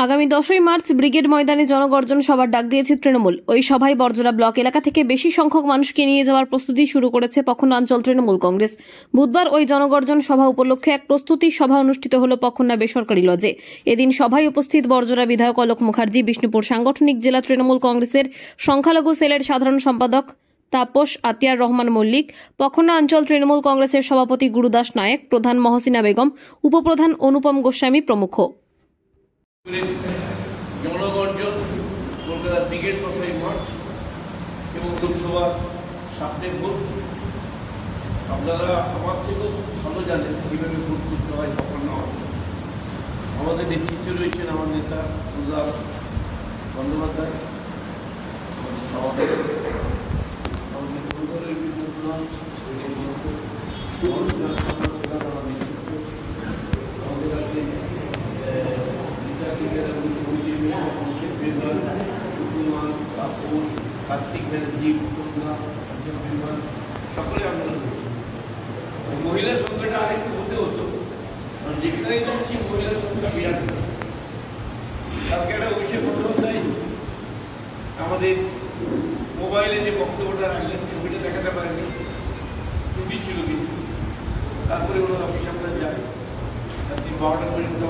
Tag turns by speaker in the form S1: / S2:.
S1: আগামী 10ই March brigade ময়দানে জনগর্জন সভার ডাক দিয়েছে তৃণমূল। ওই সভায় বরজোড়া ব্লক এলাকা থেকে বেশি সংখ্যক মানুষকে নিয়ে যাওয়ার প্রস্তুতি শুরু করেছে পক্ষনাঞ্চল তৃণমূল কংগ্রেস। বুধবার ওই জনগর্জন সভা উপলক্ষে এক প্রস্তুতি সভা অনুষ্ঠিত হল পক্ষনা বেসরকারি লজে। এদিন সভায় উপস্থিত বরজোড়া বিধায়ক অলোক মুখার্জি, বিষ্ণুপুর সাংগঠনিক জেলা তৃণমূল কংগ্রেসের সংখ্যালঘু সেলের সাধারণ সম্পাদক তাপস আতিয়ার রহমান মল্লিক, পক্ষনা অঞ্চল তৃণমূল কংগ্রেসের সভাপতি গুরুদাস নায়েক, প্রধান মহসিনা বেগম, উপপ্রধান অনুপম গোস্বামী প্রমুখ।
S2: জনগর্জন কলকাতা ব্রিগেড 10ই মার্চ এবং লোকসভা সামনে ভোট। আপনারা আমার থেকেও ভালো জানেন কীভাবে ভোট করতে হয় কখন না হয়। আমাদের নেতৃত্বে রয়েছেন আমার নেতা গুরুদাস বন্দ্যোপাধ্যায়, আমাদের সভাপতি, আমাদের কার্তিক ব্যানার্জি, সকলে আমরা মহিলার সংখ্যাটা আরেকটু হতে হতো, যেখানে যাচ্ছি মহিলার সংখ্যা বিরাট। কালকে একটা অভিষেক বন্দ্যোপাধ্যায় আমাদের মোবাইলে যে বক্তব্যটা রাখলেন, ছবিটা দেখাতে পারেনি, ত্রুটি ছিল কিছু। তারপরে ওনার অফিসে আমরা যাই, রাত্রি 12টা পর্যন্ত